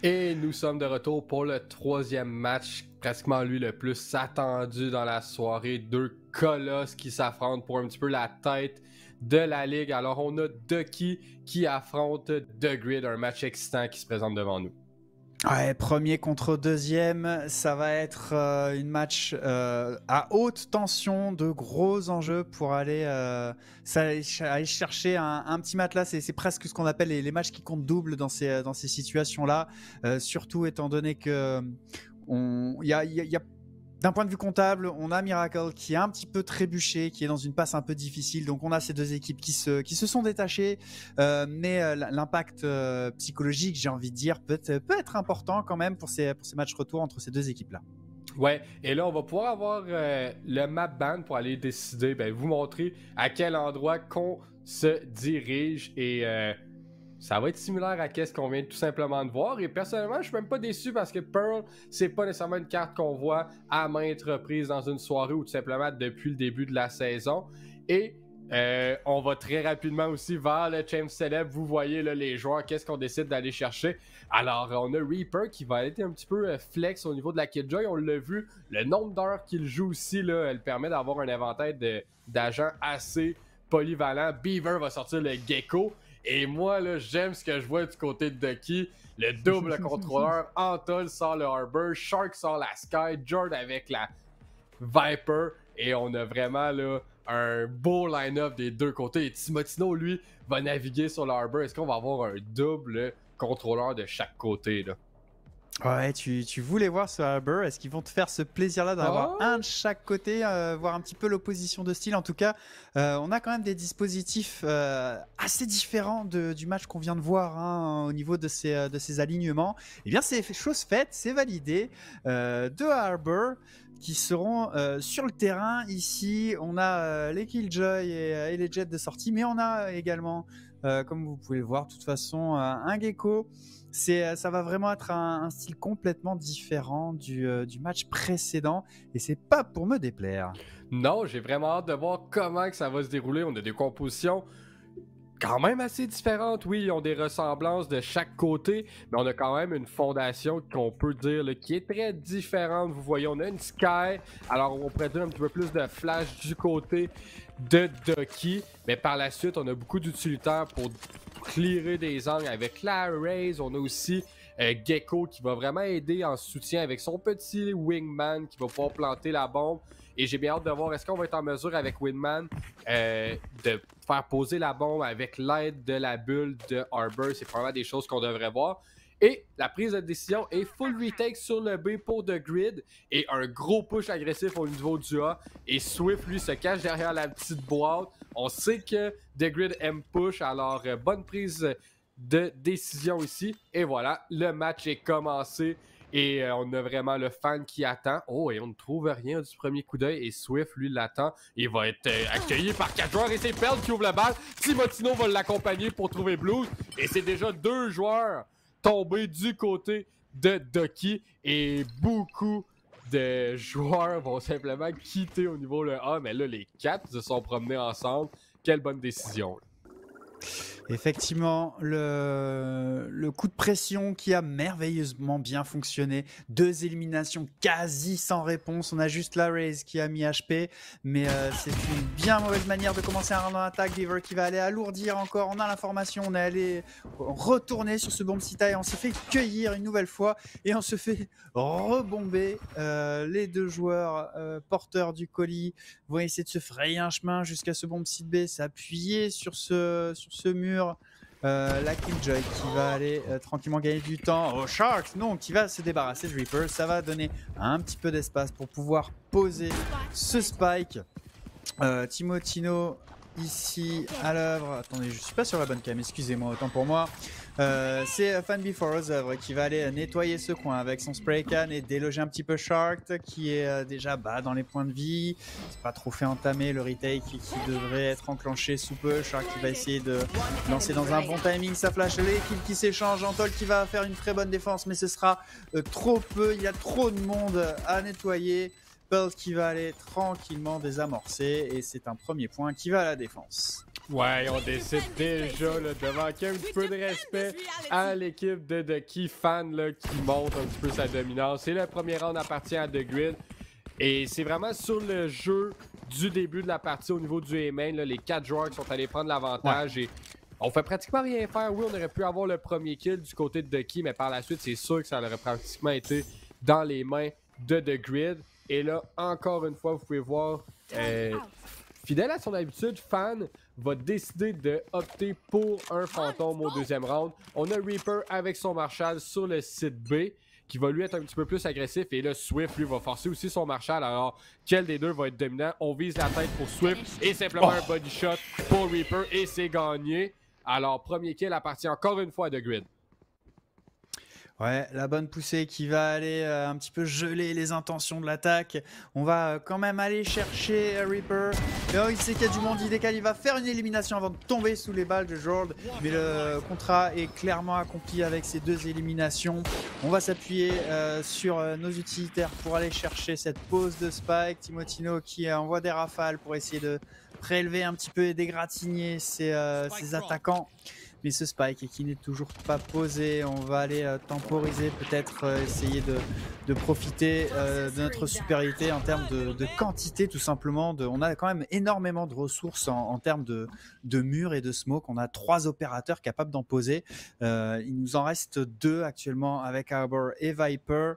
Et nous sommes de retour pour le troisième match, pratiquement lui le plus attendu dans la soirée. Deux colosses qui s'affrontent pour un petit peu la tête de la ligue. Alors on a Ducky qui affronte The Grid, un match excitant qui se présente devant nous. Ouais, premier contre deuxième, ça va être une match à haute tension, de gros enjeux pour aller chercher un petit matelas. C'est presque ce qu'on appelle les matchs qui comptent double dans ces situations-là, surtout étant donné que y a d'un point de vue comptable, on a Miracle qui est un petit peu trébuché, qui est dans une passe un peu difficile. Donc on a ces deux équipes qui se sont détachées. Mais l'impact psychologique, j'ai envie de dire, peut être important quand même pour ces matchs retour entre ces deux équipes-là. Ouais, et là on va pouvoir avoir le map band pour aller décider, vous montrer à quel endroit qu'on se dirige et ça va être similaire à ce qu'on vient tout simplement de voir. Et personnellement, je suis même pas déçu parce que Pearl, c'est pas nécessairement une carte qu'on voit à maintes reprises dans une soirée ou tout simplement depuis le début de la saison. Et on va très rapidement aussi vers le Champ Célèbre. Vous voyez là, les joueurs, qu'est-ce qu'on décide d'aller chercher. Alors, on a Reaper qui va être un petit peu flex au niveau de la Killjoy. On l'a vu, le nombre d'heures qu'il joue aussi, là, elle permet d'avoir un inventaire d'agents assez polyvalent. Beaver va sortir le Gecko. Et moi, là, j'aime ce que je vois du côté de Ducky. Le double contrôleur. Antol sort le Harbor. Shark sort la Sky. Jord avec la Viper. Et on a vraiment là un beau line-up des deux côtés. Et Timotino, lui, va naviguer sur le Harbor. Est-ce qu'on va avoir un double contrôleur de chaque côté, là? Ouais, tu voulais voir ce Harbor. Est-ce qu'ils vont te faire ce plaisir-là d'avoir un de chaque côté, voir un petit peu l'opposition de style? En tout cas, on a quand même des dispositifs assez différents du match qu'on vient de voir au niveau de ces alignements. Eh bien, c'est chose faite, c'est validé. Deux Harbor qui seront sur le terrain. Ici, on a les Killjoy et les Jets de sortie, mais on a également, comme vous pouvez le voir, de toute façon, un Gecko. Ça va vraiment être un style complètement différent du match précédent et c'est pas pour me déplaire. Non, j'ai vraiment hâte de voir comment que ça va se dérouler. On a des compositions quand même assez différentes. Oui, ils ont des ressemblances de chaque côté, mais on a quand même une fondation qu'on peut dire là, qui est très différente. Vous voyez, on a une Sky, alors on pourrait dire un petit peu plus de flash du côté de Ducky, mais par la suite, on a beaucoup d'utilitaires pour clearer des angles avec la Raze. On a aussi Gecko qui va vraiment aider en soutien avec son petit Wingman qui va pouvoir planter la bombe. Et j'ai bien hâte de voir, est-ce qu'on va être en mesure avec Wingman de faire poser la bombe avec l'aide de la bulle de Harbor. C'est probablement des choses qu'on devrait voir. Et la prise de décision est full retake sur le B pour The Grid et un gros push agressif au niveau du A. Et Swift, lui, se cache derrière la petite boîte. On sait que The Grid aime push, alors bonne prise de décision ici. Et voilà, le match est commencé. Et on a vraiment le fan qui attend. Oh, et on ne trouve rien du premier coup d'œil. Et Swift, lui, l'attend. Il va être accueilli par 4 joueurs. Et c'est Pearl qui ouvre la balle. Timotino va l'accompagner pour trouver Blues. Et c'est déjà 2 joueurs tombés du côté de Ducky. Et beaucoup de joueurs vont simplement quitter au niveau le A. Mais là, les 4 se sont promenés ensemble. Quelle bonne décision. Effectivement, le coup de pression qui a merveilleusement bien fonctionné. 2 éliminations quasi sans réponse. On a juste la Raze qui a mis HP, mais c'est une bien mauvaise manière de commencer un round en attaque. Beaver qui va aller alourdir encore. On a l'information, on est allé retourner sur ce bomb sita et on s'est fait cueillir une nouvelle fois et on se fait rebomber. Les deux joueurs porteurs du colis vont essayer de se frayer un chemin jusqu'à ce bomb site B, s'appuyer sur ce mur. La Killjoy qui va aller tranquillement gagner du temps. Oh, Sharks, non, qui va se débarrasser de Reaper. Ça va donner un petit peu d'espace pour pouvoir poser ce spike. Timotino ici à l'œuvre. Attendez, je suis pas sur la bonne cam, excusez-moi, autant pour moi. C'est Fan Before aux œuvres qui va aller nettoyer ce coin avec son spray can et déloger un petit peu Shark qui est déjà bas dans les points de vie. C'est pas trop fait entamer le retake qui devrait être enclenché sous peu. Shark qui va essayer de lancer dans un bon timing sa flash. Les kills qui s'échangent. Antol qui va faire une très bonne défense, mais ce sera trop peu. Il y a trop de monde à nettoyer. Pearl qui va aller tranquillement désamorcer et c'est un premier point qui va à la défense. Ouais, on décide déjà là, de manquer un petit peu de respect à l'équipe de Ducky, fan là, qui monte un petit peu sa dominance. Et le premier round appartient à The Grid. Et c'est vraiment sur le jeu du début de la partie au niveau du A-Main, là, les 4 joueurs qui sont allés prendre l'avantage. Et on fait pratiquement rien faire. Oui, on aurait pu avoir le premier kill du côté de Ducky, mais par la suite, c'est sûr que ça aurait pratiquement été dans les mains de The Grid. Et là, encore une fois, vous pouvez voir, fidèle à son habitude, Fan va décider de opter pour un fantôme au deuxième round. On a Reaper avec son Marshall sur le site B, qui va lui être un petit peu plus agressif. Et là, Swift, lui, va forcer aussi son Marshall. Alors, quel des deux va être dominant? On vise la tête pour Swift et simplement un body shot pour Reaper. Et c'est gagné. Alors, premier kill appartient encore une fois à The Grid. Ouais, la bonne poussée qui va aller un petit peu geler les intentions de l'attaque. On va quand même aller chercher Reaper. Oh, il sait qu'il y a du monde, il décale, il va faire une élimination avant de tomber sous les balles de Jord. Mais le contrat est clairement accompli avec ces 2 éliminations. On va s'appuyer sur nos utilitaires pour aller chercher cette pause de Spike. Timotino qui envoie des rafales pour essayer de prélever un petit peu et d'égratigner ses attaquants. Mais ce Spike qui n'est toujours pas posé, on va aller temporiser, peut-être essayer de profiter de notre supériorité en termes de quantité tout simplement. On a quand même énormément de ressources en termes de murs et de smoke. On a 3 opérateurs capables d'en poser. Il nous en reste 2 actuellement avec Arbor et Viper.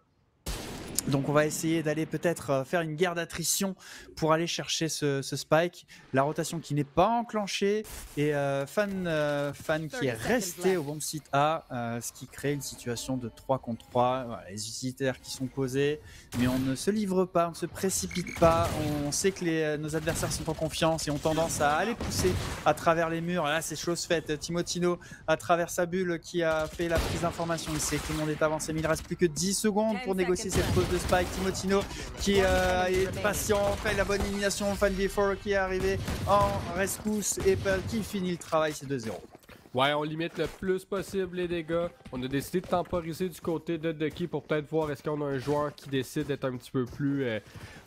Donc on va essayer d'aller peut-être faire une guerre d'attrition pour aller chercher ce Spike. La rotation qui n'est pas enclenchée et Fan qui est resté au bon site A, ce qui crée une situation de 3 contre 3. Voilà, les utilitaires qui sont posés, mais on ne se livre pas, on ne se précipite pas. On sait que nos adversaires sont en confiance et ont tendance à aller pousser à travers les murs. Là c'est chose faite. Timotino à travers sa bulle qui a fait la prise d'information. Il sait que tout le monde est avancé, mais il ne reste plus que 10 secondes pour négocier cette pause de Spike. Timotino qui est patient, fait la bonne élimination. Fan B4 qui est arrivé en rescousse et qui finit le travail, c'est 2-0. Ouais, on limite le plus possible les dégâts. On a décidé de temporiser du côté de Ducky pour peut-être voir est-ce qu'on a un joueur qui décide d'être un petit peu plus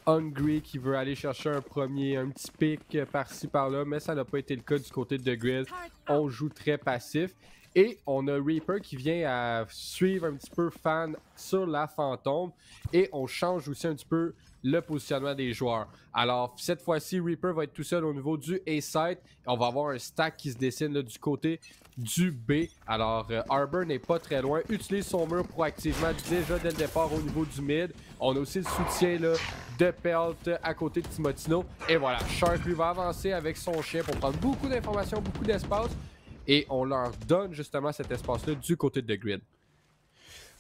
hungry, qui veut aller chercher un petit pick par-ci par-là, mais ça n'a pas été le cas du côté de The Grid. On joue très passif. Et on a Reaper qui vient à suivre un petit peu Fan sur la fantôme. Et on change aussi un petit peu le positionnement des joueurs. Alors, cette fois-ci, Reaper va être tout seul au niveau du A-site. On va avoir un stack qui se dessine là, du côté du B. Alors, Arbor n'est pas très loin. Utilise son mur proactivement déjà dès le départ au niveau du mid. On a aussi le soutien là, de Pelt à côté de Timotino. Et voilà, Shark lui va avancer avec son chien pour prendre beaucoup d'informations, beaucoup d'espace. Et on leur donne justement cet espace-là du côté de The Grid.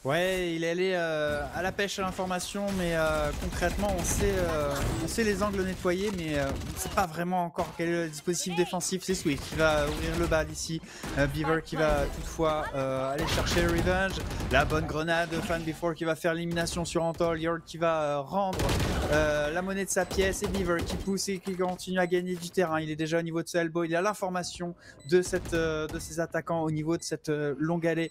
Ouais, il est allé à la pêche à l'information, mais concrètement, on sait les angles nettoyés, mais on ne sait pas vraiment encore quel est le dispositif défensif. C'est Swift qui va ouvrir le bal ici. Beaver qui va toutefois aller chercher le revenge. La bonne grenade de Fan B4 qui va faire l'élimination sur Antol. Yord qui va rendre la monnaie de sa pièce. Et Beaver qui pousse et qui continue à gagner du terrain. Il est déjà au niveau de ce elbow. Il a l'information de ses attaquants au niveau de cette longue allée.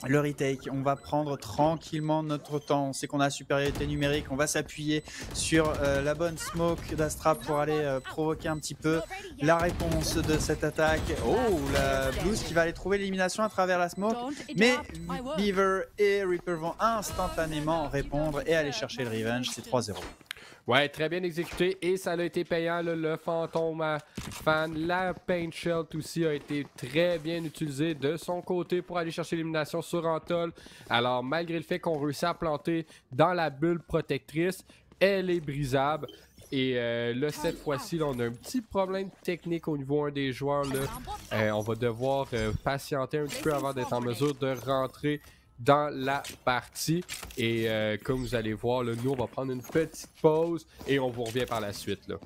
Le retake, on va prendre tranquillement notre temps. On sait qu'on a la supériorité numérique. On va s'appuyer sur la bonne smoke d'Astra pour aller provoquer un petit peu la réponse de cette attaque. Oh, la Blues qui va aller trouver l'élimination à travers la smoke. Mais Beaver et Reaper vont instantanément répondre et aller chercher le revenge. C'est 3-0. Ouais, très bien exécuté et ça a été payant. Là, le fantôme à Fan, la Paint Shell aussi a été très bien utilisé de son côté pour aller chercher l'élimination sur Antol. Alors, malgré le fait qu'on réussit à planter dans la bulle protectrice, elle est brisable. Et là, cette fois-ci, on a un petit problème technique au niveau 1 des joueurs. Là. On va devoir patienter un petit peu avant d'être en mesure de rentrer dans la partie. Et comme vous allez voir, là, nous, on va prendre une petite pause et on vous revient par la suite. Là.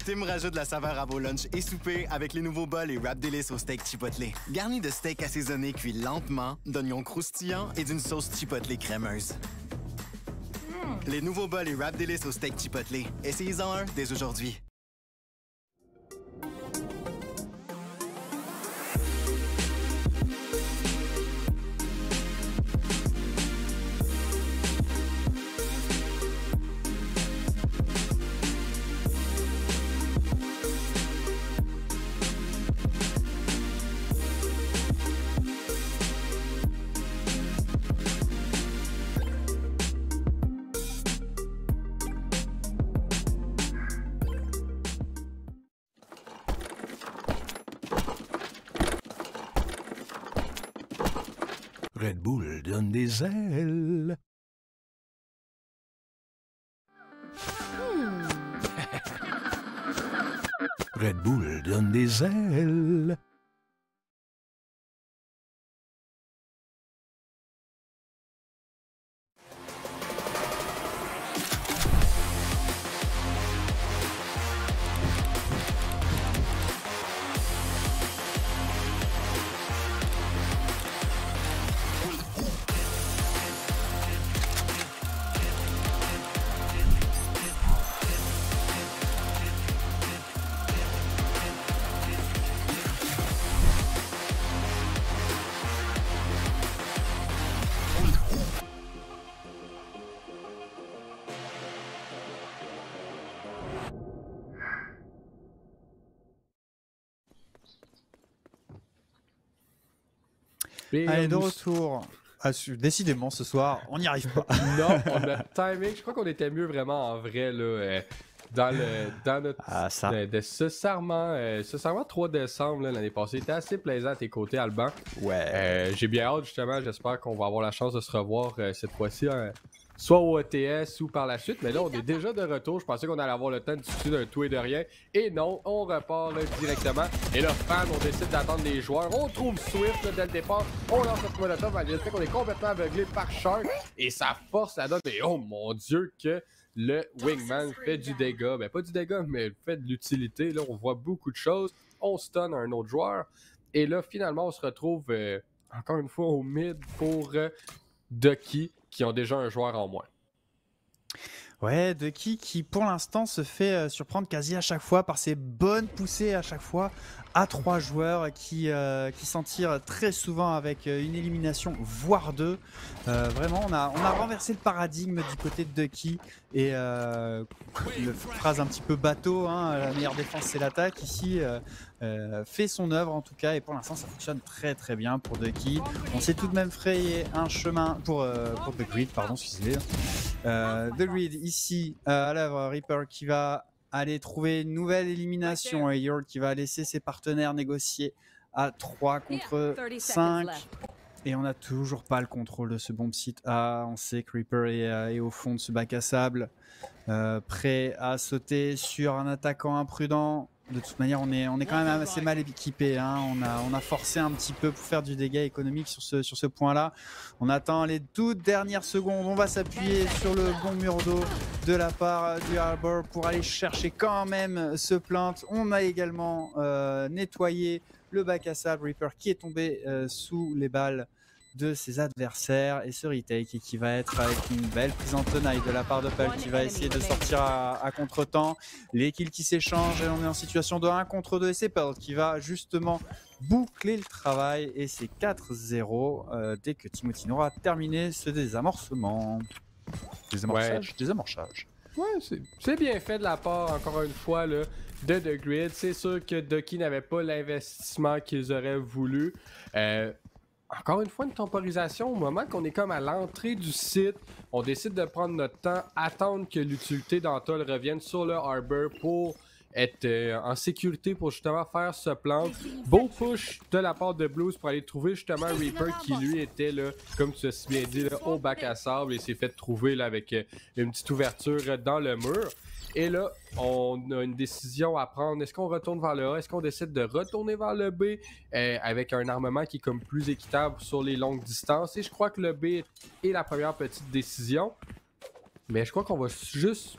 Tim rajoute la saveur à vos lunchs et soupers avec les nouveaux bols et wrap délices au steak chipotle. Garnis de steak assaisonné cuit lentement, d'oignons croustillants et d'une sauce chipotle crémeuse. Les nouveaux bols et wrap délices au steak chipotle. Essayez-en un dès aujourd'hui. Red Bull donne des ailes. Red Bull donne des ailes. Allez, de retour. Ah, décidément, ce soir, on n'y arrive pas. Non, on a timing. Je crois qu'on était mieux vraiment en vrai là, dans notre de ce serment. Ce serment 3 décembre l'année passée était assez plaisant à tes côtés, Alban. Ouais. J'ai bien hâte justement. J'espère qu'on va avoir la chance de se revoir cette fois-ci. Soit au ETS ou par la suite, mais là on est déjà de retour. Je pensais qu'on allait avoir le temps de discuter d'un tout et de rien. Et non, on repart là, directement. Et là, fan, on décide d'attendre les joueurs. On trouve Swift là, dès le départ. On lance notre molotov malgré le fait qu'on est complètement aveuglé par Shark. Et ça force la donne. Mais oh mon dieu, que le Wingman fait du dégât. Ben pas du dégât, mais fait de l'utilité. Là, on voit beaucoup de choses. On stun un autre joueur. Et là, finalement, on se retrouve encore une fois au mid pour Ducky, qui ont déjà un joueur en moins. Ouais, Ducky qui pour l'instant se fait surprendre quasi à chaque fois par ses bonnes poussées à chaque fois à 3 joueurs qui s'en tirent très souvent avec une élimination voire 2. Vraiment on a renversé le paradigme du côté de Ducky et phrase un petit peu bateau, hein, la meilleure défense c'est l'attaque ici. Fait son œuvre en tout cas et pour l'instant ça fonctionne très très bien pour Ducky. On s'est tout de même frayé un chemin pour The Grid, pardon, excusez. The Grid ici à l'œuvre, Reaper qui va aller trouver une nouvelle élimination et Yord qui va laisser ses partenaires négocier à 3 contre 5. Et on n'a toujours pas le contrôle de ce bomb site A. On sait que Reaper est au fond de ce bac à sable, prêt à sauter sur un attaquant imprudent. De toute manière, on est quand même assez mal équipé, hein. On a forcé un petit peu pour faire du dégât économique sur ce point-là. On attend les toutes dernières secondes. On va s'appuyer sur le bon mur d'eau de la part du Harbor pour aller chercher quand même ce plainte. On a également nettoyé le bac à sable. Reaper qui est tombé sous les balles de ses adversaires et ce retake qui va être avec une belle prise en tenaille de la part de Pell qui va essayer de sortir à contre-temps. Les kills qui s'échangent et on est en situation de 1 contre 2 et c'est Pell qui va justement boucler le travail et c'est 4-0 dès que Timothy aura terminé ce désamorcement. Désamorçage. Ouais, c'est bien fait de la part, encore une fois, là, de The Grid. C'est sûr que Ducky n'avait pas l'investissement qu'ils auraient voulu. Encore une fois, une temporisation au moment qu'on est comme à l'entrée du site. On décide de prendre notre temps, attendre que l'utilité d'Antol revienne sur le Harbor pour être en sécurité pour justement faire ce plan. Beau push de la part de Blues pour aller trouver justement Reaper qui lui était là, comme tu as si bien dit, là, au bac à sable et s'est fait trouver là, avec une petite ouverture dans le mur. Et là, on a une décision à prendre. Est-ce qu'on retourne vers le A? Est-ce qu'on décide de retourner vers le B avec un armement qui est comme plus équitable sur les longues distances? Et je crois que le B est la première petite décision. Mais je crois qu'on va juste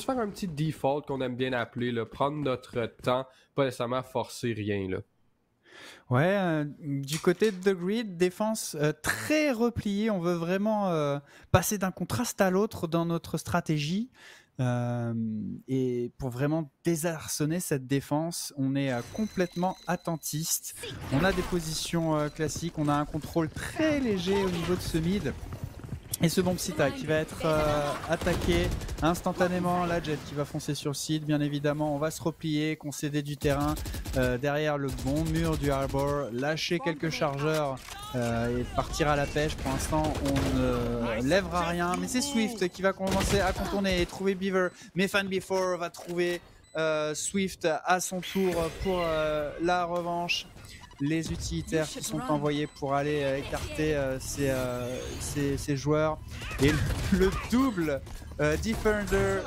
faire un petit default qu'on aime bien appeler, là, prendre notre temps, pas nécessairement forcer rien, là. Ouais, du côté de The Grid, défense très repliée. On veut vraiment passer d'un contraste à l'autre dans notre stratégie. Et pour vraiment désarçonner cette défense, on est complètement attentiste. On a des positions classiques, on a un contrôle très léger au niveau de ce mid. Et ce bomb site qui va être attaqué instantanément, la Jet qui va foncer sur le site, bien évidemment on va se replier, concéder du terrain derrière le bon mur du Harbor, lâcher quelques chargeurs et partir à la pêche. Pour l'instant on ne lèvera rien, mais c'est Swift qui va commencer à contourner et trouver Beaver, mais Fan Before va trouver Swift à son tour pour la revanche. les utilitaires qui sont envoyés pour aller écarter ces joueurs. Et le double Defender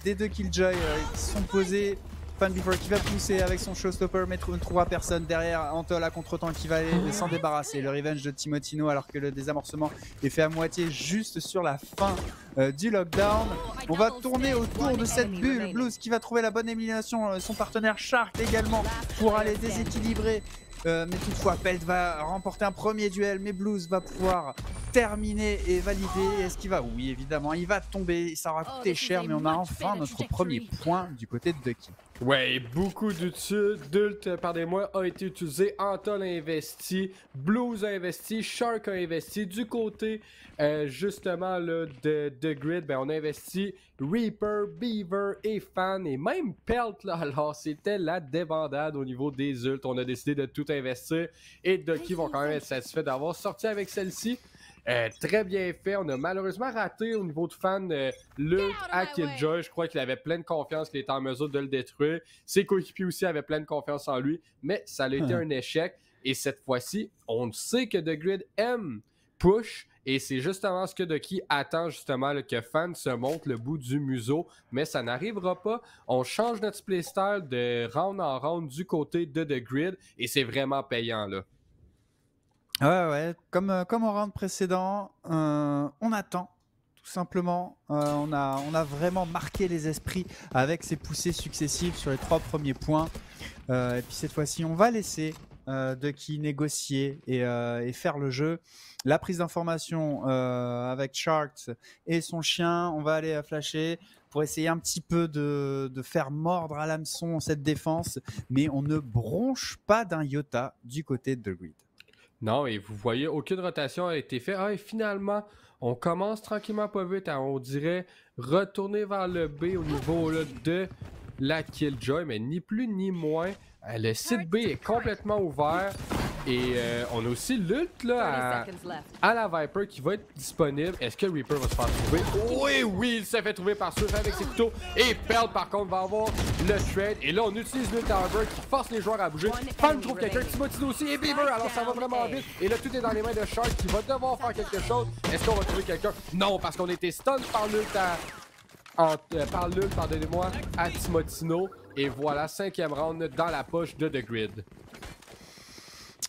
des deux Killjoy qui sont posés. Fan-Before qui va pousser avec son showstopper, mais ne trouvera personne derrière. Antol à contre-temps qui va aller s'en débarrasser. Le revenge de Timotino alors que le désamorcement est fait à moitié juste sur la fin du lockdown. On va tourner autour de cette bulle. Blues qui va trouver la bonne élimination. Son partenaire Shark également pour aller déséquilibrer. Mais toutefois, Pelt va remporter un premier duel, mais Blues va pouvoir terminer et valider. Est-ce qu'il va? Oui, évidemment, il va tomber. Ça aura coûté cher, mais on a enfin notre premier point du côté de Ducky. Ouais, beaucoup d'ult, pardonnez-moi, a été utilisé. Antol a investi, Blues a investi, Shark a investi. Du côté, justement, là, de Grid, ben, on a investi Reaper, Beaver et Fan et même Pelt, là. Alors, c'était la débandade au niveau des ults. On a décidé de tout investir et Ducky vont quand même être satisfaits d'avoir sorti avec celle-ci. Très bien fait. On a malheureusement raté au niveau de Fan l'ult à Killjoy. Je crois qu'il avait pleine confiance qu'il était en mesure de le détruire. Ses coéquipiers aussi avaient pleine confiance en lui, mais ça a été un échec. Et cette fois-ci, on sait que The Grid aime push. Et c'est justement ce que Ducky attend, justement, là, que Fan se montre le bout du museau. Mais ça n'arrivera pas. On change notre playstyle de round en round du côté de The Grid. Et c'est vraiment payant, là. Ouais, comme au round précédent, on attend. Tout simplement, on a vraiment marqué les esprits avec ces poussées successives sur les 3 premiers points. Et puis cette fois-ci, on va laisser Ducky négocier et faire le jeu. La prise d'information avec Sharks et son chien, on va aller flasher pour essayer un petit peu de faire mordre à l'hameçon cette défense. Mais on ne bronche pas d'un iota du côté de The Grid. Non, et vous voyez, aucune rotation a été faite. Ah, et finalement, on commence tranquillement pas vite à, on dirait, retourner vers le B au niveau là, de la Killjoy, mais ni plus ni moins. Le site B est complètement ouvert et on a aussi l'ult là à la Viper qui va être disponible. Est-ce que Reaper va se faire trouver? Oui, il s'est fait trouver par Swift avec ses couteaux. Et Pelt par contre va avoir le trade. Et là on utilise l'ult Arbor qui force les joueurs à bouger. Fan trouve quelqu'un, Timotino aussi et Beaver. Alors ça va vraiment vite. Et là tout est dans les mains de Shark qui va devoir faire quelque chose. Est-ce qu'on va trouver quelqu'un? Non, parce qu'on a été stun par l'ult pardonnez-moi, à Timotino. Et voilà, 5e round dans la poche de The Grid.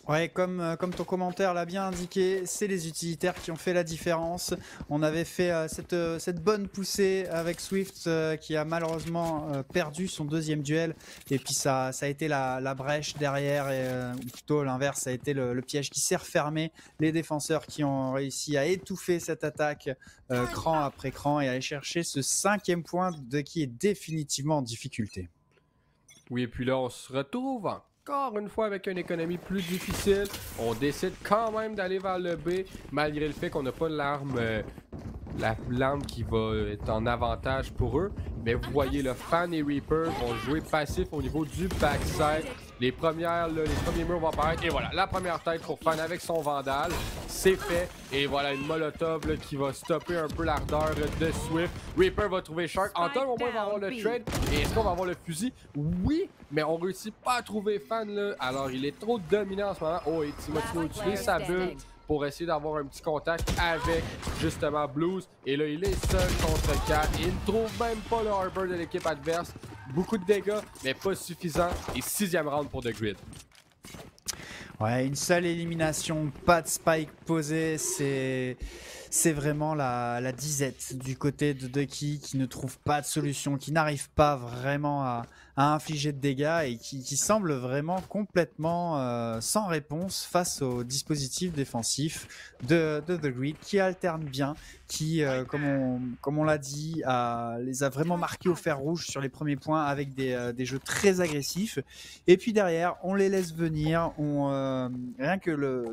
Ouais, comme ton commentaire l'a bien indiqué, c'est les utilitaires qui ont fait la différence. On avait fait cette bonne poussée avec Swift qui a malheureusement perdu son 2e duel. Et puis ça a été la brèche derrière, ou plutôt l'inverse, ça a été le piège qui s'est refermé. Les défenseurs qui ont réussi à étouffer cette attaque cran après cran et aller chercher ce 5e point de qui est définitivement en difficulté. Oui, et puis là, on se retrouve encore une fois avec une économie plus difficile. On décide quand même d'aller vers le B, malgré le fait qu'on n'a pas l'arme qui va être en avantage pour eux. Mais vous voyez, le Fan et Reaper vont jouer passif au niveau du backside. Les premiers murs vont apparaître. Et voilà, la première tête pour Fan avec son Vandal. C'est fait. Et voilà, une Molotov là, qui va stopper un peu l'ardeur de Swift. Reaper va trouver Shark. Anton, au moins, va avoir le trade. Et est-ce qu'on va avoir le fusil? Oui, mais on réussit pas à trouver Fan là. Alors, il est trop dominant en ce moment. Oh, et Timotino utilise sa bulle pour essayer d'avoir un petit contact avec justement Blues. Et là, il est seul contre 4. Il ne trouve même pas le Arbor de l'équipe adverse. Beaucoup de dégâts, mais pas suffisant. Et 6e round pour The Grid. Ouais, une seule élimination, pas de spike posé, c'est vraiment la disette du côté de Ducky qui ne trouve pas de solution, qui n'arrive pas vraiment à infliger de dégâts et qui semble vraiment complètement sans réponse face au dispositif défensif de The Grid qui alterne bien, qui, comme on l'a dit, les a vraiment marqués au fer rouge sur les premiers points avec des jeux très agressifs. Et puis derrière, on les laisse venir, rien que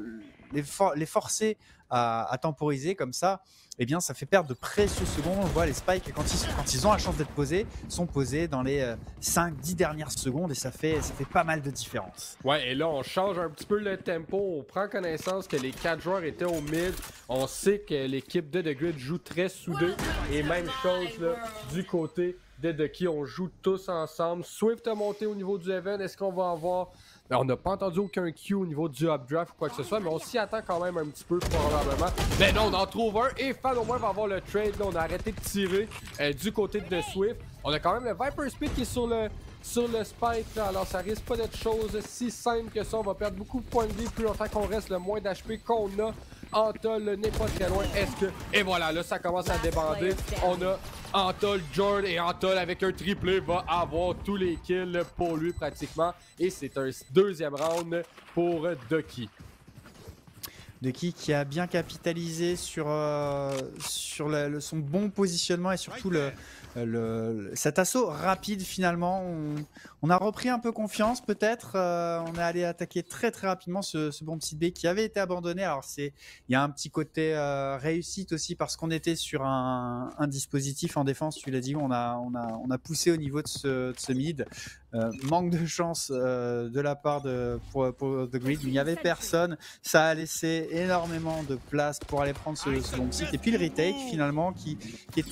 les forcer à temporiser comme ça, eh bien ça fait perdre de précieuses secondes. On voit les spikes quand ils ont la chance d'être posés, sont posés dans les 5-10 dernières secondes et ça fait pas mal de différence. Ouais, et là on change un petit peu le tempo, on prend connaissance que les 4 joueurs étaient au mid, on sait que l'équipe de The Grid joue très soudée et même chose là, du côté de Ducky, on joue tous ensemble. Swift a monté au niveau du event, est-ce qu'on va avoir On n'a pas entendu aucun Q au niveau du updraft ou quoi que ce soit, mais on s'y attend quand même un petit peu probablement. Mais non, on en trouve un et Fan au moins va avoir le trade. Là, on a arrêté de tirer du côté de Swift. On a quand même le Viper Speed qui est sur le spike, là. Alors ça risque pas d'être chose si simple que ça. On va perdre beaucoup de points de vie plus longtemps qu'on reste, le moins d'HP qu'on a. Antol n'est pas très loin. Est-ce que... Et voilà, là ça commence à débander. On a Antol, Jord et Antol avec un triplé va avoir tous les kills pour lui pratiquement. Et c'est un deuxième round pour Ducky. Ducky qui a bien capitalisé sur son bon positionnement et surtout cet assaut rapide finalement. On a repris un peu confiance peut-être. On est allé attaquer très rapidement ce bon petit B qui avait été abandonné. Alors il y a un petit côté réussite aussi parce qu'on était sur un dispositif en défense. Tu l'as dit, on a poussé au niveau de ce mid. Manque de chance de la part pour The Grid. Il n'y avait personne. Ça a laissé énormément de place pour aller prendre ce bon site. Et puis le retake finalement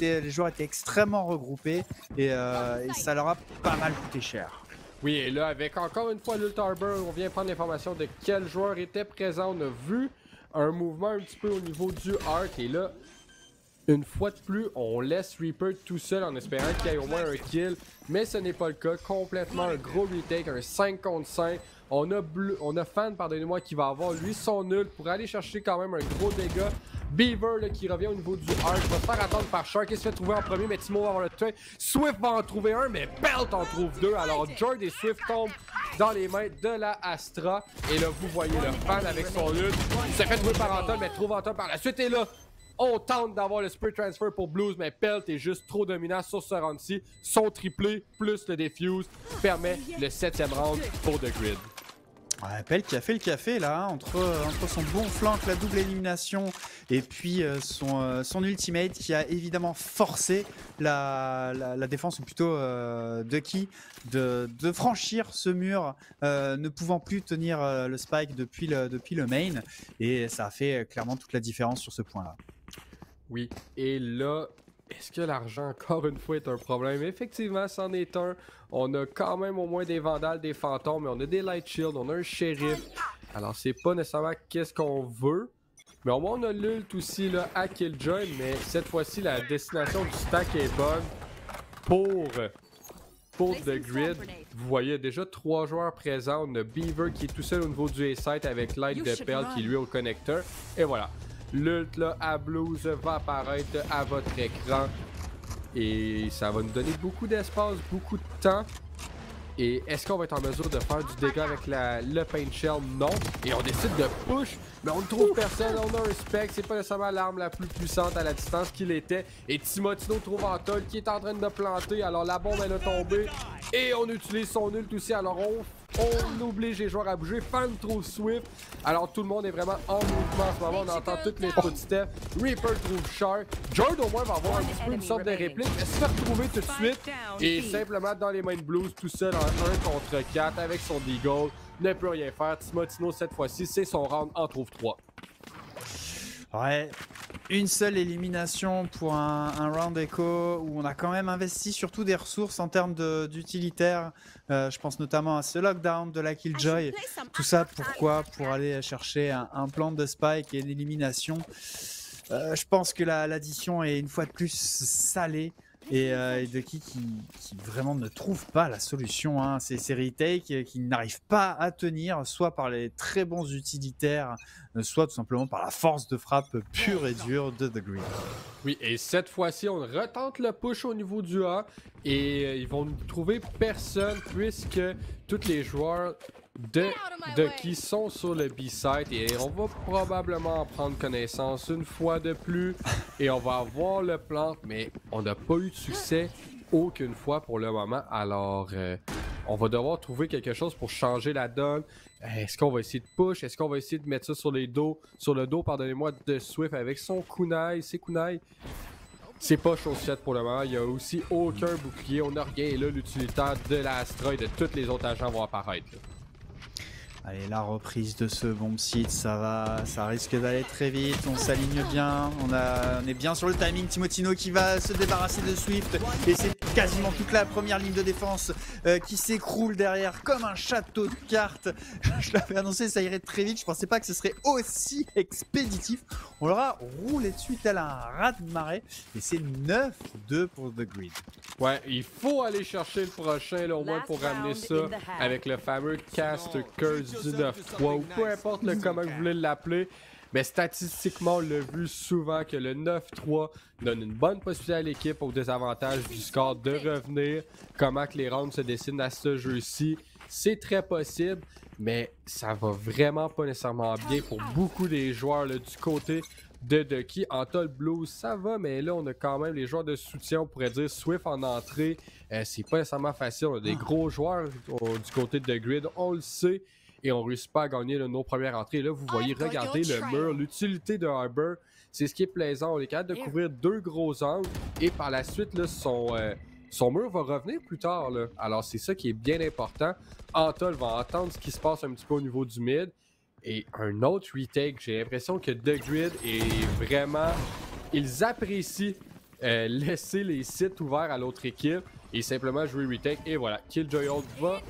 les joueurs étaient extrêmement regroupés et ça leur a pas mal coûté cher. Oui, et là, avec encore une fois l'Ult Harbor, on vient prendre l'information de quel joueur était présent. On a vu un mouvement un petit peu au niveau du arc. Et là, une fois de plus, on laisse Reaper tout seul en espérant qu'il y ait au moins un kill. Mais ce n'est pas le cas. Complètement un gros retake, un 5 contre 5. On a Fan, pardonnez-moi, qui va avoir lui son ult pour aller chercher quand même un gros dégât. Beaver là, qui revient au niveau du arc, va se faire attendre par Shark, il se fait trouver en premier, mais Timo va avoir le train. Swift va en trouver un, mais Pelt en trouve deux. Alors Jord et Swift tombent dans les mains de la Astra. Et là, vous voyez le Fan avec son ult. Il se fait trouver par Antol, mais trouve Antol par la suite. Et là, on tente d'avoir le Spirit Transfer pour Blues, mais Pelt est juste trop dominant sur ce round-ci. Son triplé plus le Defuse permet le 7e round pour The Grid. Ouais, Pelt qui a fait le café là, entre son bon flanc, la double élimination et puis son ultimate qui a évidemment forcé la défense, ou plutôt Ducky, de franchir ce mur, ne pouvant plus tenir le spike depuis le main, et ça a fait clairement toute la différence sur ce point là. Oui, et là, est-ce que l'argent, encore une fois, est un problème? Effectivement, c'en est un. On a quand même au moins des vandales, des fantômes, mais on a des light shields, on a un shérif. Alors, c'est pas nécessairement qu'est-ce qu'on veut. Mais au moins, on a l'ult aussi là, à Killjoy, mais cette fois-ci, la destination du stack est bonne pour The Grid. Vous voyez déjà 3 joueurs présents. On a Beaver qui est tout seul au niveau du A-site avec Light de Pelt qui lui est au connecteur. Et voilà. L'ult là à Blues va apparaître à votre écran et ça va nous donner beaucoup d'espace, beaucoup de temps. Et est-ce qu'on va être en mesure de faire du dégât avec le Paint Shell? Non. Et on décide de push, mais on ne trouve personne. On a un spec, c'est pas nécessairement l'arme la plus puissante à la distance qu'il était. Et Timotino trouve Antol qui est en train de planter. Alors la bombe elle a tombé et on utilise son ult aussi. Alors on oblige les joueurs à bouger. Fan trouve Swift. Alors tout le monde est vraiment en mouvement en ce moment. On entend toutes les footsteps. Reaper trouve Shark. Jord au moins va avoir un petit peu une sorte de réplique. Elle se fait retrouver tout de suite. Et simplement dans les mains de Blues, tout seul en 1 contre 4 avec son Deagle. Ne peut rien faire. Timotino cette fois-ci, c'est son round, en trouve 3. Ouais, une seule élimination pour un round echo où on a quand même investi surtout des ressources en termes d'utilitaires. Je pense notamment à ce lockdown de la Killjoy. Tout ça pourquoi? Pour aller chercher un plant de spike et une élimination. Je pense que l'addition est une fois de plus salée. Et Ducky qui vraiment ne trouve pas la solution, hein. Ces retakes qui n'arrivent pas à tenir, soit par les très bons utilitaires, soit tout simplement par la force de frappe pure et dure de The Grid. Oui, et cette fois-ci, on retente le push au niveau du A et ils vont trouver personne puisque tous les joueurs de Ducky sont sur le B-site et on va probablement en prendre connaissance une fois de plus et on va avoir le plant, mais on n'a pas eu de succès aucune fois pour le moment. Alors on va devoir trouver quelque chose pour changer la donne. Est-ce qu'on va essayer de push? Est-ce qu'on va essayer de mettre ça sur le dos, pardonnez-moi, de Swift avec son kunai? C'est kunai. C'est pas chose faite pour le moment. Il n'y a aussi aucun bouclier. On n'a rien. Et là, l'utilitaire de la Astra et de tous les autres agents vont apparaître. Allez, la reprise de ce bomb site, ça risque d'aller très vite. On s'aligne bien, on est bien sur le timing. Timotino qui va se débarrasser de Swift et c'est quasiment toute la première ligne de défense qui s'écroule derrière comme un château de cartes. Je l'avais annoncé, ça irait très vite. Je pensais pas que ce serait aussi expéditif. On leur a roulé dessus tel un raz de marée. Et c'est 9-2 pour The Grid. Ouais, il faut aller chercher le prochain là, au moins pour ramener ça avec le fameux cast curse du 9-3 ou peu importe comment vous voulez l'appeler. Mais statistiquement, on l'a vu souvent que le 9-3 donne une bonne possibilité à l'équipe au désavantage du score de revenir. Comment que les rounds se dessinent à ce jeu-ci, c'est très possible, mais ça va vraiment pas nécessairement bien pour beaucoup des joueurs là, du côté de Ducky. En Tall Blues, ça va, mais là, on a quand même les joueurs de soutien, on pourrait dire Swift en entrée. C'est pas nécessairement facile, on a des gros joueurs du côté de Grid, on le sait. Et on réussit pas à gagner là, nos premières entrées. Là, vous voyez, regardez le mur, l'utilité de Arbor, c'est ce qui est plaisant. On est capable de couvrir 2 gros angles et par la suite, là, son mur va revenir plus tard. Là. Alors, c'est ça qui est bien important. Antol va entendre ce qui se passe un petit peu au niveau du mid. Et un autre retake, j'ai l'impression que The Grid est vraiment... Ils apprécient laisser les sites ouverts à l'autre équipe et simplement jouer retake. Et voilà, Killjoy Hold va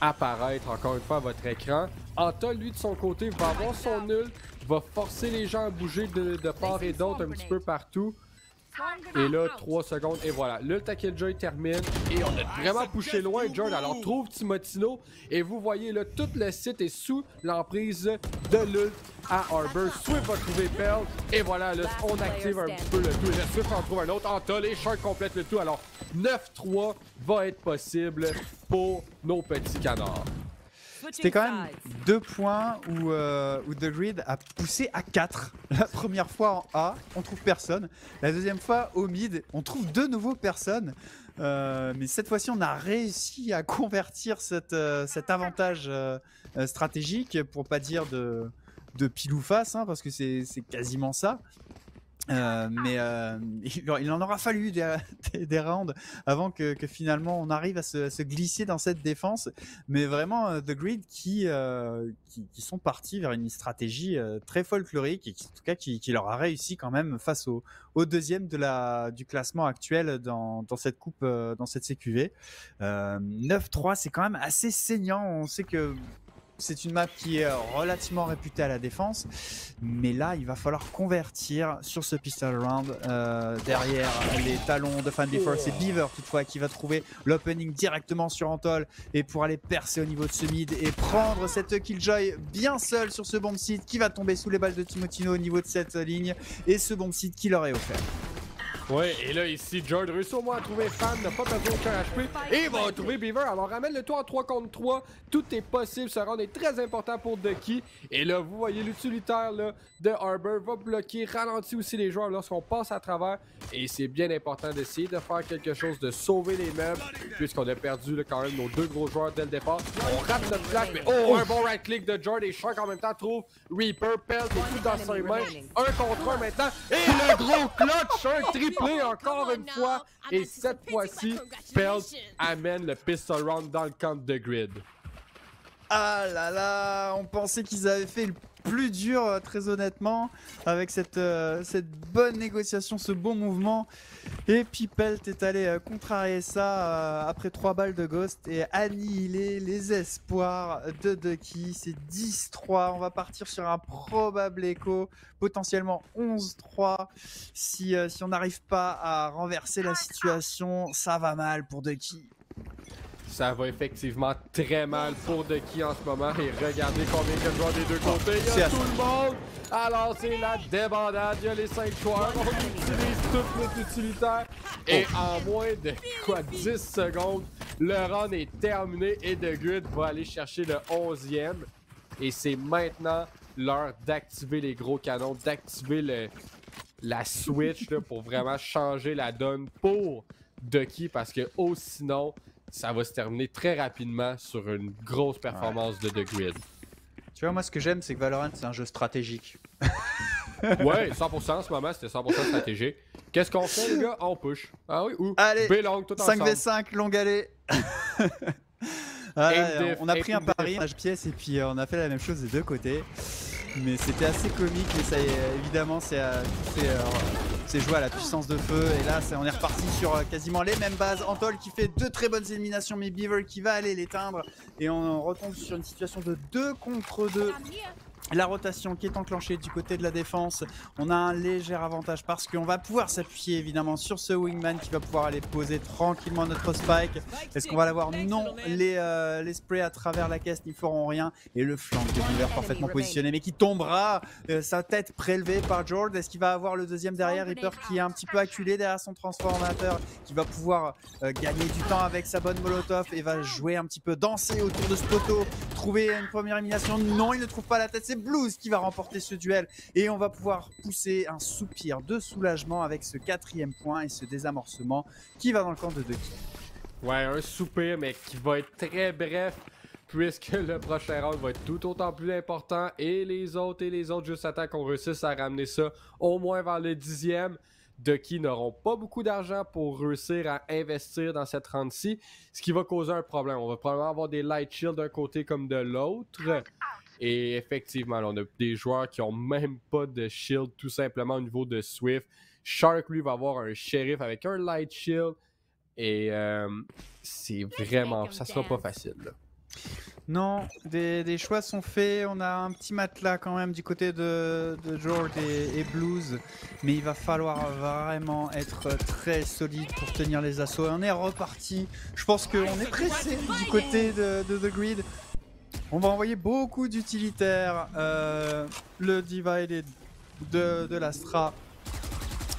apparaître encore une fois à votre écran. Antol, lui, de son côté, va avoir son nul, va forcer les gens à bouger de part et d'autre un petit peu partout. Et là, 3 secondes, et voilà. L'ult à Killjoy termine, et on a vraiment poussé loin, Jordan. Alors, trouve Timotino, et vous voyez, là, tout le site est sous l'emprise de l'ult à Arbor. Swift va trouver Pearl, et voilà, là, on active un petit peu le tout. Et là, Swift en trouve un autre, Antol, et Shark complète le tout. Alors, 9-3 va être possible pour nos petits canards. C'était quand même 2 points où The Grid a poussé à 4. La première fois en A, on trouve personne. La deuxième fois au mid, on trouve de nouveau personne. Mais cette fois-ci, on a réussi à convertir cet avantage stratégique, pour pas dire de pile ou face, hein, parce que c'est quasiment ça. Mais il en aura fallu des rounds avant que finalement on arrive à se glisser dans cette défense. Mais vraiment, The Grid qui sont partis vers une stratégie très folklorique et en tout cas qui leur a réussi quand même face au deuxième du classement actuel dans cette coupe, dans cette CQV. 9-3, c'est quand même assez saignant. On sait que c'est une map qui est relativement réputée à la défense, mais là il va falloir convertir sur ce pistol round. Derrière les talons de FanBeFor, c'est Beaver toutefois qui va trouver l'opening directement sur Antol et pour aller percer au niveau de ce mid et prendre cette Killjoy bien seul sur ce bomb site qui va tomber sous les balles de Timotino au niveau de cette ligne et ce bomb site qui leur est offert. Ouais, et là, ici, Jord réussit au moins à trouver Fan, n'a pas besoin d'aucun HP, et il va retrouver Beaver. Alors, ramène le tour en 3 contre 3. Tout est possible. Ce round est très important pour Ducky. Et là, vous voyez l'utilitaire de Arbor va bloquer, ralentit aussi les joueurs lorsqu'on passe à travers. Et c'est bien important d'essayer de faire quelque chose, de sauver les meubles, puisqu'on a perdu là, quand même nos 2 gros joueurs dès le départ. On rate notre flash, mais un bon right click de Jord et Shark en même temps trouve Reaper, Pelt et tout dans ses mains. 1 contre 1 maintenant. Et le gros clutch, un triplé encore une fois. Et cette fois-ci, Pelt amène le pistol round dans le camp de Grid. Ah là là, on pensait qu'ils avaient fait le plus dur, très honnêtement, avec cette bonne négociation, ce bon mouvement. Et puis Pelt est allé contrarier ça après 3 balles de Ghost et annihiler les espoirs de Ducky. C'est 10-3, on va partir sur un probable écho, potentiellement 11-3. Si on n'arrive pas à renverser la situation, ça va mal pour Ducky. Ça va effectivement très mal pour Ducky en ce moment. Et regardez combien de joueurs des deux côtés. Il y a tout le monde. Alors, c'est la débandade. Il y a les 5 joueurs. On utilise tout notre utilitaire. Et en moins de 10 secondes, le round est terminé. Et The Grid va aller chercher le 11e. Et c'est maintenant l'heure d'activer les gros canons, d'activer la switch là, pour vraiment changer la donne pour Ducky. Parce que sinon, ça va se terminer très rapidement sur une grosse performance de The Grid. Tu vois, moi, ce que j'aime, c'est que Valorant, c'est un jeu stratégique. Ouais, 100% en ce moment, c'était 100% stratégique. Qu'est-ce qu'on fait, les gars? On push. Ah oui, ou allez, B-long, tout ensemble. 5v5, longue allée. On a pris un pari, un pièce, et puis on a fait la même chose des deux côtés. Mais c'était assez comique, mais ça, évidemment, c'est joué à la puissance de feu. Et là, on est reparti sur quasiment les mêmes bases. Antol qui fait 2 très bonnes éliminations, mais Beaver qui va aller l'éteindre. Et on retombe sur une situation de 2 contre 2. La rotation qui est enclenchée du côté de la défense, on a un léger avantage parce qu'on va pouvoir s'appuyer évidemment sur ce wingman qui va pouvoir aller poser tranquillement notre spike. Est-ce qu'on va l'avoir? Non, les sprays à travers la caisse n'y feront rien. Et le flanc de Beaver parfaitement positionné mais qui tombera, sa tête prélevée par Jord. Est-ce qu'il va avoir le deuxième derrière? Reaper qui est un petit peu acculé derrière son transformateur, qui va pouvoir gagner du temps avec sa bonne molotov et va jouer un petit peu, danser autour de ce poteau, trouver une première élimination. Non, il ne trouve pas la tête, c'est Blues qui va remporter ce duel et on va pouvoir pousser un soupir de soulagement avec ce 4e point et ce désamorcement qui va dans le camp de Ducky. Ouais, un soupir mais qui va être très bref puisque le prochain round va être tout autant plus important et les autres juste attendent qu'on réussisse à ramener ça au moins vers le 10e. Ducky n'auront pas beaucoup d'argent pour réussir à investir dans cette round-ci, ce qui va causer un problème. On va probablement avoir des light shields d'un côté comme de l'autre. Et effectivement, là, on a des joueurs qui ont même pas de shield tout simplement au niveau de Swift. Shark, lui, va avoir un shérif avec un light shield. Et c'est vraiment... ça sera pas facile, là. Non, des choix sont faits. On a un petit matelas quand même du côté de Jord et Blues. Mais il va falloir vraiment être très solide pour tenir les assauts. Et on est reparti. Je pense qu'on est pressé du côté de The Grid. On va envoyer beaucoup d'utilitaires. Le Divide de l'Astra.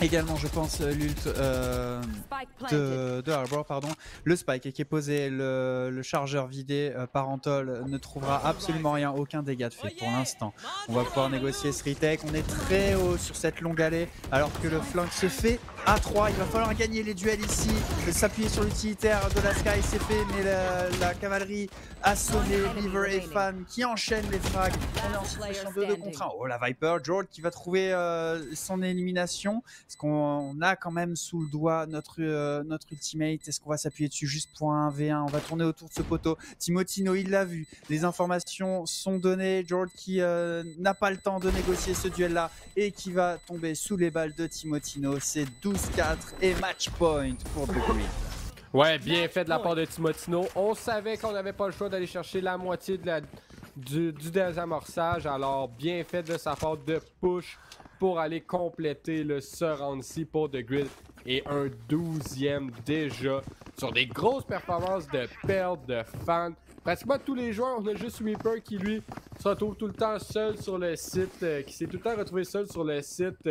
Également, je pense, l'ult de Harbor, pardon. Le spike qui est posé, le chargeur vidé par Antol ne trouvera absolument rien, aucun dégât de fait pour l'instant. On va pouvoir négocier ce retake. On est très haut sur cette longue allée alors que le flank se fait à 3. Il va falloir gagner les duels ici, s'appuyer sur l'utilitaire de la Sky, c'est fait, mais la cavalerie a sonné. Beaver et Fan qui enchaînent les frags. On est en situation de 2 contre 1. Oh, la Viper, Jord qui va trouver son élimination. Est-ce qu'on a quand même sous le doigt notre ultimate? Est-ce qu'on va s'appuyer dessus juste pour un 1v1? On va tourner autour de ce poteau. Timotino, il l'a vu. Les informations sont données. Jord qui n'a pas le temps de négocier ce duel-là et qui va tomber sous les balles de Timotino. C'est 12-4 et match point pour The Grid. Ouais, bien fait de la part de Timotino. On savait qu'on n'avait pas le choix d'aller chercher la moitié du désamorçage. Alors, bien fait de sa part de push pour aller compléter ce round-ci pour The Grid. Et un 12e déjà sur des grosses performances de Pearl, de Fan. Pratiquement tous les joueurs, on a juste Reaper qui lui se retrouve tout le temps seul sur le site, qui s'est tout le temps retrouvé seul sur le site,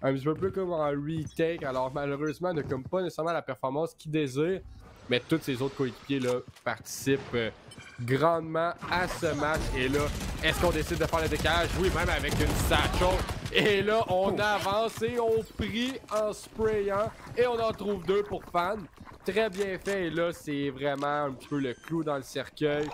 un petit peu plus comme en retake. Alors malheureusement, n'a comme pas nécessairement la performance qu'il désire, mais tous ses autres coéquipiers là participent grandement à ce match. Et là, est-ce qu'on décide de faire le décalage? Oui, même avec une satchel. Et là, on avance et on prie en sprayant. Et on en trouve 2 pour Fan. Très bien fait. Et là, c'est vraiment un petit peu le clou dans le cercueil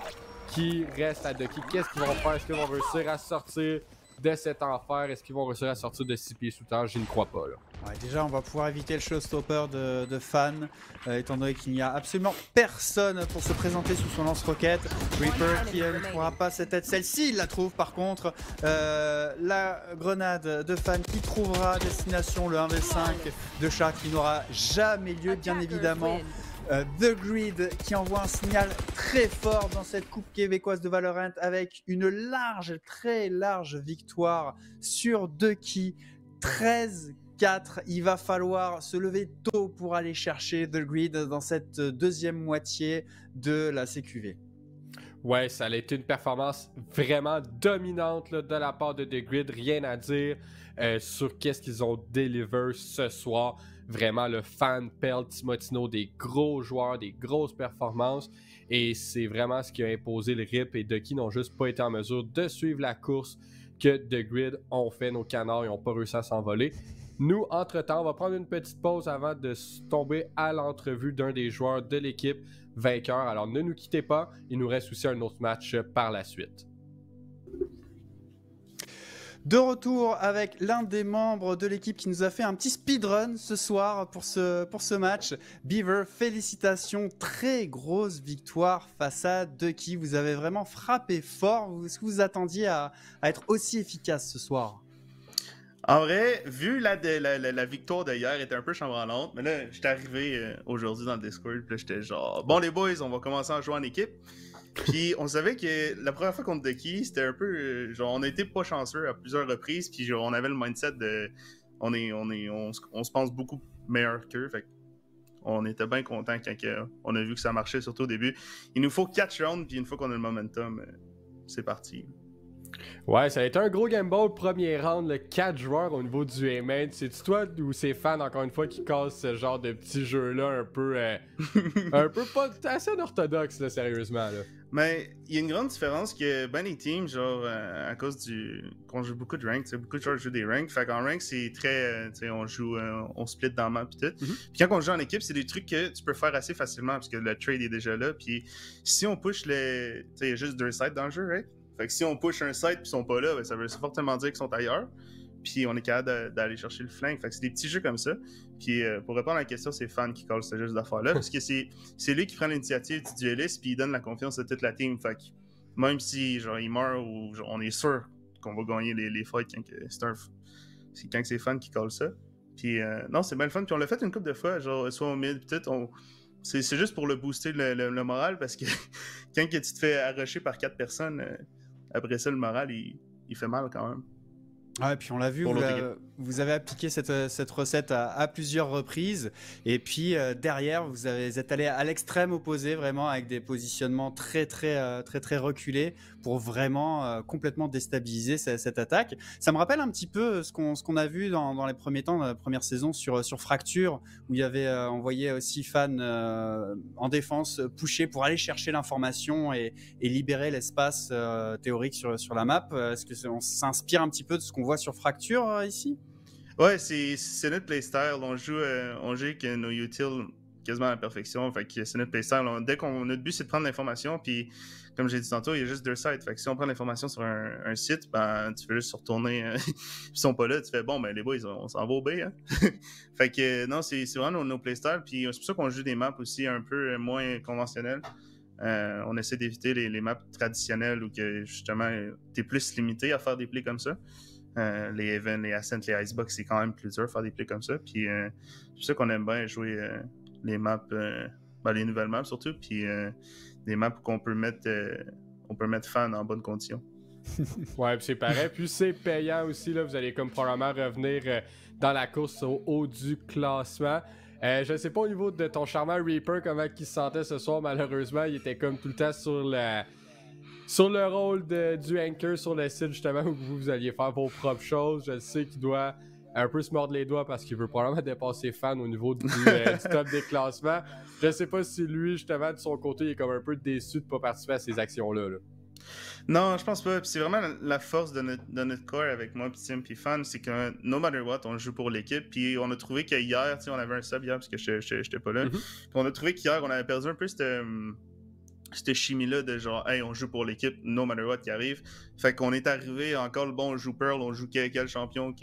qui reste à Ducky. Qu'est-ce qu'ils vont faire? Est-ce qu'ils vont réussir à sortir de cet enfer? Est-ce qu'ils vont réussir à sortir de 6 pieds sous terre? Je ne crois pas, là. Ouais, déjà, on va pouvoir éviter le showstopper de Fan, étant donné qu'il n'y a absolument personne pour se présenter sous son lance-roquette. Reaper qui ne trouvera pas cette tête, celle-ci, il la trouve par contre. La grenade de Fan qui trouvera destination le 1v5 de Shark qui n'aura jamais lieu, bien évidemment. The Grid qui envoie un signal très fort dans cette coupe québécoise de Valorant avec une très large victoire sur Ducky, 13-4. Il va falloir se lever tôt pour aller chercher The Grid dans cette deuxième moitié de la CQV. Ouais, ça a été une performance vraiment dominante là, de la part de The Grid. Rien à dire sur qu'est-ce qu'ils ont deliver ce soir. Vraiment, le Fan, Pearl, Timotino, des gros joueurs, des grosses performances. Et c'est vraiment ce qui a imposé le RIP. Et Ducky n'ont juste pas été en mesure de suivre la course que The Grid ont fait. Nos canards, ils n'ont pas réussi à s'envoler. Nous, entre-temps, on va prendre une petite pause avant de tomber à l'entrevue d'un des joueurs de l'équipe vainqueur. Alors ne nous quittez pas, il nous reste aussi un autre match par la suite. De retour avec l'un des membres de l'équipe qui nous a fait un petit speedrun ce soir pour ce match. Beaver, félicitations, très grosse victoire face à Ducky. Vous avez vraiment frappé fort. Est-ce que vous attendiez à être aussi efficace ce soir? En vrai, vu la victoire d'hier était un peu chambranlante, mais là, j'étais arrivé aujourd'hui dans le Discord, puis là, j'étais genre, bon les boys, on va commencer à jouer en équipe. Puis on savait que la première fois contre Ducky, c'était un peu, genre, on a été pas chanceux à plusieurs reprises, puis genre, on avait le mindset de, on se pense beaucoup meilleur qu'eux, fait on était bien contents quand on a vu que ça marchait, surtout au début. Il nous faut 4 rounds, puis une fois qu'on a le momentum, c'est parti. Ouais, ça a été un gros game ball premier round, le 4 joueurs au niveau du A-Main. C'est-tu toi ou ces fans, encore une fois, qui cassent ce genre de petits jeux-là un peu pas assez orthodoxe, là, sérieusement, là? Mais il y a une grande différence que ben les teams, genre, à cause qu'on joue beaucoup de rank, beaucoup de joueurs jouent des ranks. Fait qu'en rank, c'est très, on split dans le map pis tout. Puis quand on joue en équipe, c'est des trucs que tu peux faire assez facilement parce que le trade est déjà là. Puis si on push il y a juste 2 sites dans le jeu, right? Fait que si on push un site pis ils sont pas là, ben, ça veut fortement dire qu'ils sont ailleurs. Puis on est capable d'aller chercher le flank. Fait que c'est des petits jeux comme ça. Puis pour répondre à la question, c'est Fan qui colle ce jeu d'affaires-là. Parce que c'est lui qui prend l'initiative du dueliste puis il donne la confiance à toute la team. Fait que même si genre il meurt ou genre, on est sûr qu'on va gagner les fights quand c'est Fan qui colle ça. Puis non, c'est bien le fun. Puis on l'a fait une couple de fois, genre soit au mid, peut-être c'est juste pour le booster le moral parce que quand tu te fais arracher par 4 personnes, après ça, le moral, il fait mal quand même. Ouais, puis on l'a vu, vous avez appliqué cette recette à plusieurs reprises. Et puis derrière, vous êtes allé à l'extrême opposé, vraiment, avec des positionnements très reculés pour vraiment complètement déstabiliser cette attaque. Ça me rappelle un petit peu ce qu'on a vu dans les premiers temps, dans la première saison sur Fracture, où il y avait, on voyait aussi Fan en défense pusher pour aller chercher l'information et libérer l'espace théorique sur la map. Est-ce qu'on s'inspire un petit peu de ce qu'on voit sur Fracture ici? Ouais, c'est notre playstyle. On joue avec nos utils quasiment à la perfection. Fait que c'est notre playstyle. Notre but, c'est de prendre l'information. Puis, comme j'ai dit tantôt, il y a juste 2 sites. Fait que si on prend l'information sur un site, ben, tu peux juste se retourner. Ils sont pas là. Tu fais, bon, ben, les boys, on s'en va au B. Hein? Fait que, non, c'est vraiment nos playstyles. Puis, c'est pour ça qu'on joue des maps aussi un peu moins conventionnelles. On essaie d'éviter les maps traditionnelles où que, justement, t'es plus limité à faire des plays comme ça. Les Events, les Ascent, les Icebox, c'est quand même plus dur de faire des plays comme ça. Puis c'est pour ça qu'on aime bien jouer les maps, les nouvelles maps surtout, puis des maps qu'on peut mettre Fan en bonne condition. Ouais, puis c'est pareil. Puis c'est payant aussi, là. Vous allez comme probablement revenir dans la course au haut du classement. Je sais pas au niveau de ton charmant Reaper comment il se sentait ce soir, malheureusement. Il était comme tout le temps sur le rôle du anchor sur le site, justement, où vous alliez faire vos propres choses. Je sais qu'il doit un peu se mordre les doigts parce qu'il veut probablement dépasser Fan au niveau du top des classements. Je sais pas si lui, justement, de son côté, il est comme un peu déçu de pas participer à ces actions-là. Là. Non, je pense pas. Puis c'est vraiment la force de notre corps avec moi, puis Tim, puis Fan, c'est que no matter what, on joue pour l'équipe. Puis on a trouvé qu'hier, on avait un sub hier parce que j'étais pas là. Puis on a trouvé qu'hier, on avait perdu un peu cette chimie-là de genre, hey, on joue pour l'équipe, no matter what qui arrive. Fait qu'on est arrivé, encore le bon, on joue Pearl, on joue quel champion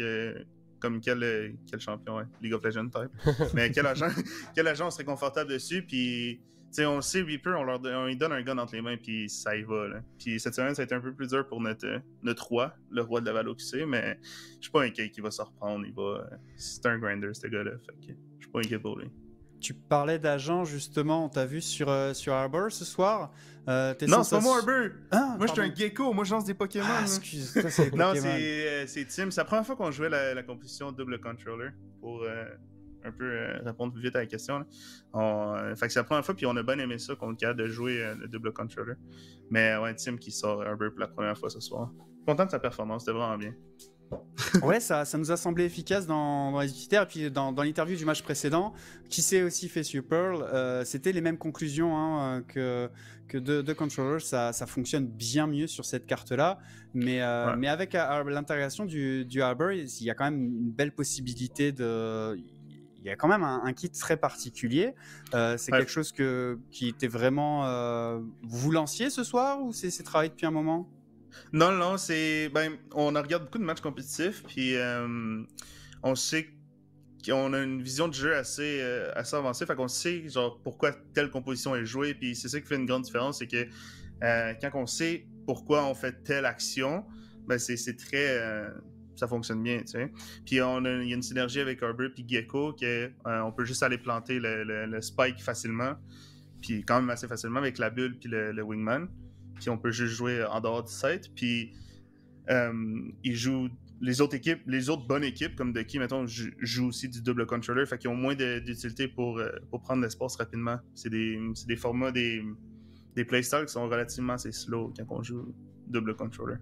comme quel champion, ouais, League of Legends type. Mais quel agent on serait confortable dessus, puis on sait, Reaper, on lui donne un gun entre les mains, puis ça y va. Là. Puis cette semaine, ça a été un peu plus dur pour notre roi, le roi de la Valo QC, mais je suis pas inquiet qu'il va se reprendre. C'est un grinder, ce gars-là, fait que je suis pas inquiet pour lui. Tu parlais d'agent, justement, on t'a vu sur Arbor ce soir. Non, c'est pas moi, Arbor! Ah, moi, je suis un gecko, moi, je lance des Pokémon. Ah, excuse, toi, c'est Pokémon. Non, c'est Tim. C'est la première fois qu'on jouait la compétition double controller pour un peu répondre vite à la question. Fait que c'est la première fois, puis on a bien aimé ça qu'on est capable de jouer le double controller. Mais ouais, Tim qui sort Arbor pour la première fois ce soir. Content de sa performance, c'était vraiment bien. Ouais, ça nous a semblé efficace dans les utilitaires. Et puis dans l'interview du match précédent, qui s'est aussi fait sur Pearl, c'était les mêmes conclusions que de Controller. Ça fonctionne bien mieux sur cette carte-là. Mais avec l'intégration du Arbor, il y a quand même une belle possibilité de... Il y a quand même un kit très particulier. C'est quelque chose qui était vraiment... vous lanciez ce soir ou c'est travaillé depuis un moment? Non, c'est. Ben, on regarde beaucoup de matchs compétitifs, puis on sait qu'on a une vision de jeu assez avancée, fait qu'on sait genre pourquoi telle composition est jouée, puis c'est ça qui fait une grande différence, c'est que quand on sait pourquoi on fait telle action, ben c'est très. Ça fonctionne bien, tu sais. Puis il y a une synergie avec Arbor puis Gecko, on peut juste aller planter le spike facilement, puis quand même assez facilement avec la bulle puis le wingman. Puis on peut juste jouer en dehors du site. Puis ils jouent les autres bonnes équipes, comme Ducky, mettons, jouent aussi du double controller, fait qu'ils ont moins d'utilité pour prendre l'espace rapidement. C'est des formats, des playstyles qui sont relativement assez slow quand on joue double controller.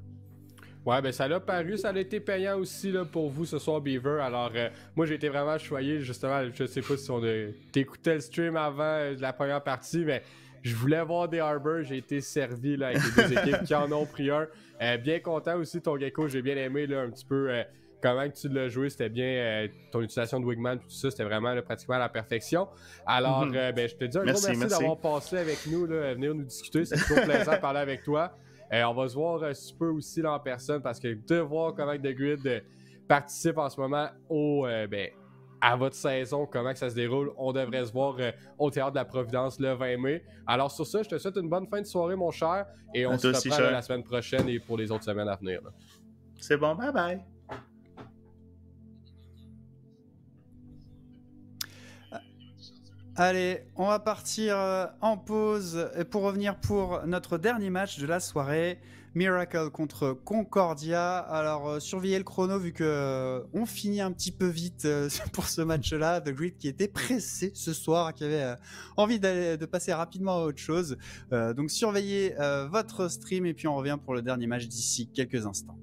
Ouais, ben ça l'a paru, ça a été payant aussi là, pour vous ce soir, Beaver. Alors, moi j'ai été vraiment choyé, justement, je sais pas si on t'écoutais le stream avant la première partie, mais je voulais voir des Arbor, j'ai été servi là, avec les deux équipes qui en ont pris un. Bien content aussi, ton Gecko, j'ai bien aimé là, un petit peu comment que tu l'as joué, c'était bien ton utilisation de Wingman, tout ça, c'était vraiment là, pratiquement à la perfection. Alors, ben, je te dis un gros merci d'avoir passé avec nous, là, venir nous discuter, c'est toujours plaisant de parler avec toi. On va se voir si tu peux aussi là, en personne, parce que de voir comment The Grid participe en ce moment à votre saison, comment que ça se déroule, on devrait se voir au Théâtre de la Providence le 20 mai. Alors sur ça, je te souhaite une bonne fin de soirée, mon cher, et on se reprend la semaine prochaine et pour les autres semaines à venir. Là. C'est bon, bye bye! Allez, on va partir en pause pour revenir pour notre dernier match de la soirée. Miracle contre Concordia. Alors, surveillez le chrono vu que on finit un petit peu vite pour ce match-là. The Grid qui était pressé ce soir, qui avait envie de passer rapidement à autre chose. Donc, surveillez votre stream et puis on revient pour le dernier match d'ici quelques instants.